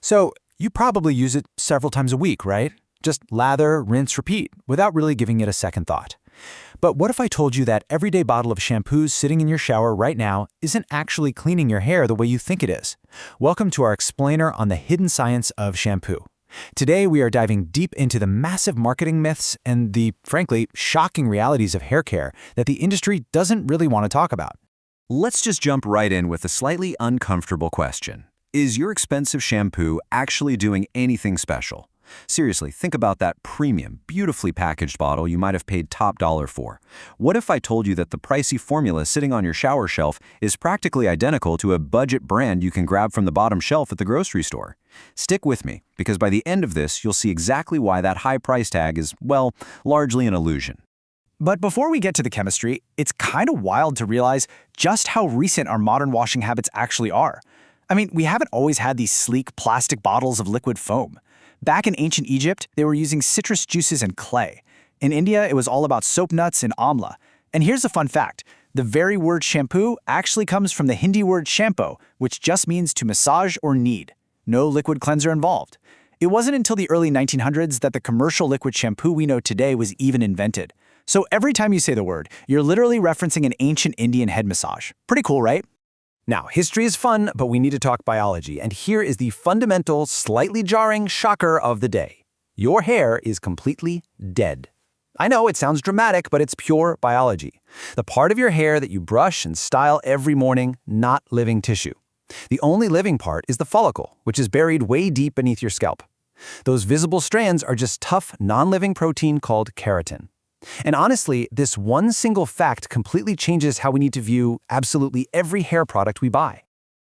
So you probably use it several times a week, right? Just lather, rinse, repeat, without really giving it a second thought. But what if I told you that everyday bottle of shampoo sitting in your shower right now isn't actually cleaning your hair the way you think it is? Welcome to our explainer on the hidden science of shampoo. Today we are diving deep into the massive marketing myths and the, frankly, shocking realities of hair care that the industry doesn't really want to talk about. Let's just jump right in with a slightly uncomfortable question. Is your expensive shampoo actually doing anything special? Seriously, think about that premium, beautifully packaged bottle you might have paid top dollar for. What if I told you that the pricey formula sitting on your shower shelf is practically identical to a budget brand you can grab from the bottom shelf at the grocery store? Stick with me, because by the end of this, you'll see exactly why that high price tag is, well, largely an illusion. But before we get to the chemistry, it's kind of wild to realize just how recent our modern washing habits actually are. I mean, we haven't always had these sleek plastic bottles of liquid foam. Back in ancient Egypt, they were using citrus juices and clay. In India, it was all about soap nuts and amla. And here's a fun fact. The very word shampoo actually comes from the Hindi word shampoo, which just means to massage or knead. No liquid cleanser involved. It wasn't until the early 1900s that the commercial liquid shampoo we know today was even invented. So every time you say the word, you're literally referencing an ancient Indian head massage. Pretty cool, right? Now, history is fun, but we need to talk biology, and here is the fundamental, slightly jarring shocker of the day. Your hair is completely dead. I know it sounds dramatic, but it's pure biology. The part of your hair that you brush and style every morning, not living tissue. The only living part is the follicle, which is buried way deep beneath your scalp. Those visible strands are just tough, non-living protein called keratin. And honestly, this one single fact completely changes how we need to view absolutely every hair product we buy.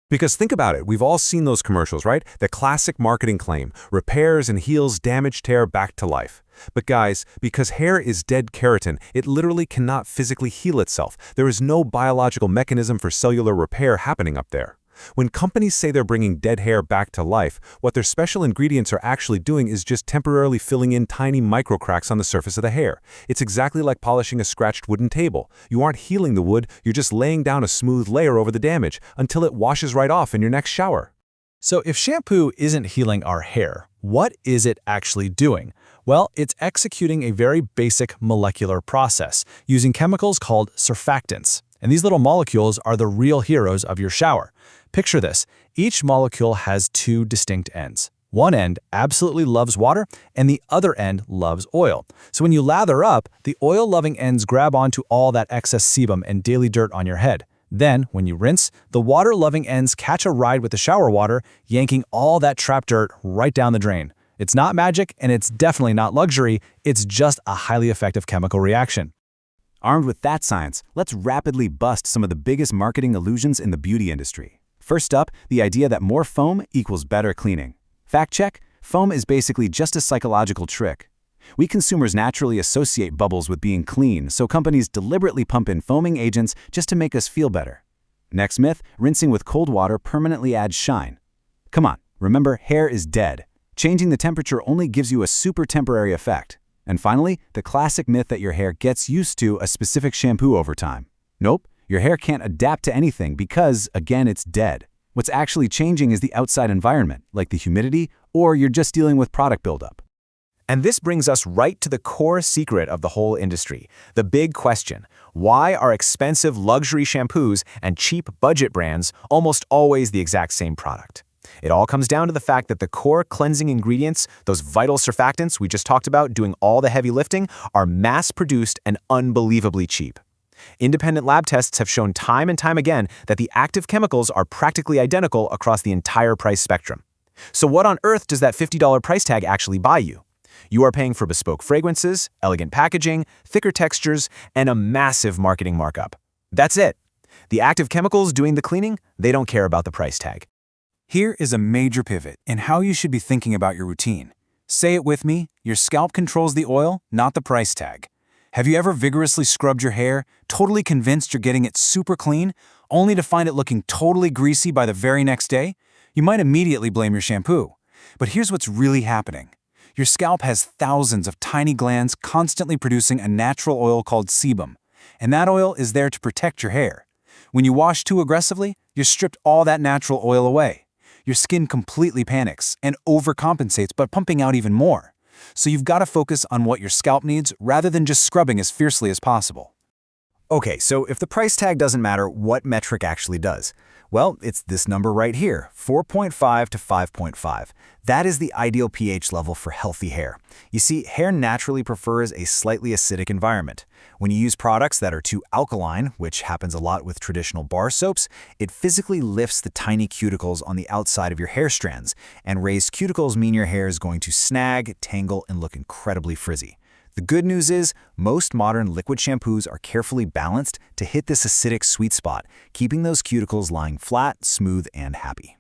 Because think about it, we've all seen those commercials, right? The classic marketing claim, repairs and heals damaged hair back to life. But guys, because hair is dead keratin, it literally cannot physically heal itself. There is no biological mechanism for cellular repair happening up there. When companies say they're bringing dead hair back to life, what their special ingredients are actually doing is just temporarily filling in tiny microcracks on the surface of the hair. It's exactly like polishing a scratched wooden table. You aren't healing the wood, you're just laying down a smooth layer over the damage until it washes right off in your next shower. So if shampoo isn't healing our hair, what is it actually doing? Well, it's executing a very basic molecular process using chemicals called surfactants. And these little molecules are the real heroes of your shower. Picture this. Each molecule has two distinct ends. One end absolutely loves water, and the other end loves oil. So when you lather up, the oil-loving ends grab onto all that excess sebum and daily dirt on your head. Then, when you rinse, the water-loving ends catch a ride with the shower water, yanking all that trapped dirt right down the drain. It's not magic, and it's definitely not luxury. It's just a highly effective chemical reaction. Armed with that science, let's rapidly bust some of the biggest marketing illusions in the beauty industry. First up, the idea that more foam equals better cleaning. Fact check, foam is basically just a psychological trick. We consumers naturally associate bubbles with being clean, so companies deliberately pump in foaming agents just to make us feel better. Next myth, rinsing with cold water permanently adds shine. Come on, remember, hair is dead. Changing the temperature only gives you a super temporary effect. And finally, the classic myth that your hair gets used to a specific shampoo over time. Nope. Your hair can't adapt to anything because, again, it's dead. What's actually changing is the outside environment, like the humidity, or you're just dealing with product buildup. And this brings us right to the core secret of the whole industry. The big question: why are expensive luxury shampoos and cheap budget brands almost always the exact same product? It all comes down to the fact that the core cleansing ingredients, those vital surfactants we just talked about doing all the heavy lifting, are mass-produced and unbelievably cheap. Independent lab tests have shown time and time again that the active chemicals are practically identical across the entire price spectrum. So what on earth does that $50 price tag actually buy you? You are paying for bespoke fragrances, elegant packaging, thicker textures, and a massive marketing markup. That's it. The active chemicals doing the cleaning, they don't care about the price tag. Here is a major pivot in how you should be thinking about your routine. Say it with me, your scalp controls the oil, not the price tag. Have you ever vigorously scrubbed your hair, totally convinced you're getting it super clean, only to find it looking totally greasy by the very next day? You might immediately blame your shampoo. But here's what's really happening. Your scalp has thousands of tiny glands constantly producing a natural oil called sebum, and that oil is there to protect your hair. When you wash too aggressively, you stripped all that natural oil away. your skin completely panics and overcompensates by pumping out even more. So you've got to focus on what your scalp needs rather than just scrubbing as fiercely as possible. Okay, so if the price tag doesn't matter, what metric actually does? Well, it's this number right here, 4.5 to 5.5. That is the ideal pH level for healthy hair. You see, hair naturally prefers a slightly acidic environment. When you use products that are too alkaline, which happens a lot with traditional bar soaps, it physically lifts the tiny cuticles on the outside of your hair strands, and raised cuticles mean your hair is going to snag, tangle, and look incredibly frizzy. The good news is, most modern liquid shampoos are carefully balanced to hit this acidic sweet spot, keeping those cuticles lying flat, smooth, and happy.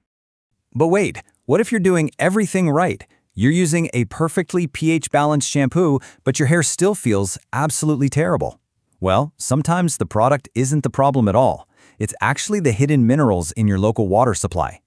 But wait, what if you're doing everything right? You're using a perfectly pH-balanced shampoo, but your hair still feels absolutely terrible. Well, sometimes the product isn't the problem at all. It's actually the hidden minerals in your local water supply.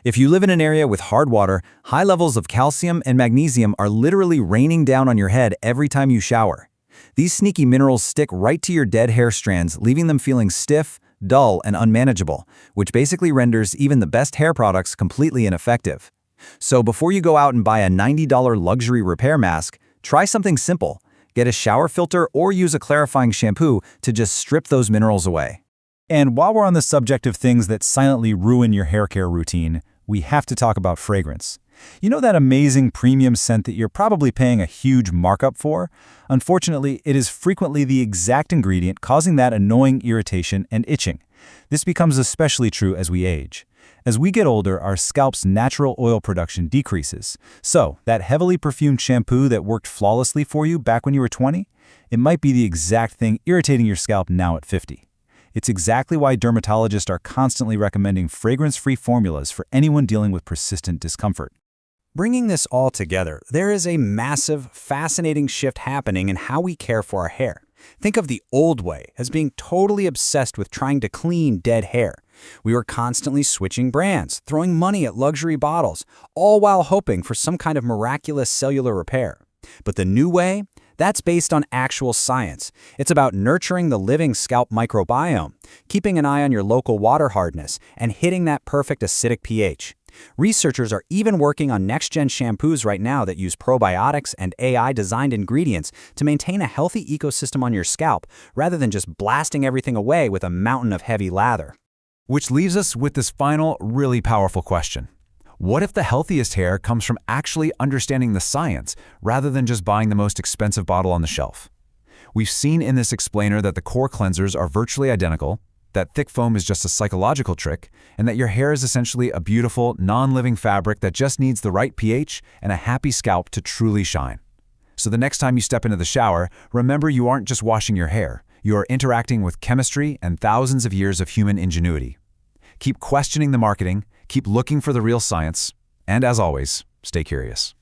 If you live in an area with hard water, high levels of calcium and magnesium are literally raining down on your head every time you shower. These sneaky minerals stick right to your dead hair strands, leaving them feeling stiff, dull, and unmanageable, which basically renders even the best hair products completely ineffective. So before you go out and buy a $90 luxury repair mask, try something simple. Get a shower filter or use a clarifying shampoo to just strip those minerals away. And while we're on the subject of things that silently ruin your hair care routine, we have to talk about fragrance. You know that amazing premium scent that you're probably paying a huge markup for? Unfortunately, it is frequently the exact ingredient causing that annoying irritation and itching. This becomes especially true as we age. As we get older, our scalp's natural oil production decreases. So, that heavily perfumed shampoo that worked flawlessly for you back when you were 20, it might be the exact thing irritating your scalp now at 50. It's exactly why dermatologists are constantly recommending fragrance-free formulas for anyone dealing with persistent discomfort. Bringing this all together, there is a massive, fascinating shift happening in how we care for our hair. Think of the old way as being totally obsessed with trying to clean dead hair. We were constantly switching brands, throwing money at luxury bottles, all while hoping for some kind of miraculous cellular repair. But the new way? That's based on actual science. It's about nurturing the living scalp microbiome, keeping an eye on your local water hardness, and hitting that perfect acidic pH. Researchers are even working on next-gen shampoos right now that use probiotics and AI-designed ingredients to maintain a healthy ecosystem on your scalp, rather than just blasting everything away with a mountain of heavy lather. Which leaves us with this final, really powerful question. What if the healthiest hair comes from actually understanding the science rather than just buying the most expensive bottle on the shelf? We've seen in this explainer that the core cleansers are virtually identical, that thick foam is just a psychological trick, and that your hair is essentially a beautiful, non-living fabric that just needs the right pH and a happy scalp to truly shine. So the next time you step into the shower, remember you aren't just washing your hair, you are interacting with chemistry and thousands of years of human ingenuity. Keep questioning the marketing, keep looking for the real science, and as always, stay curious.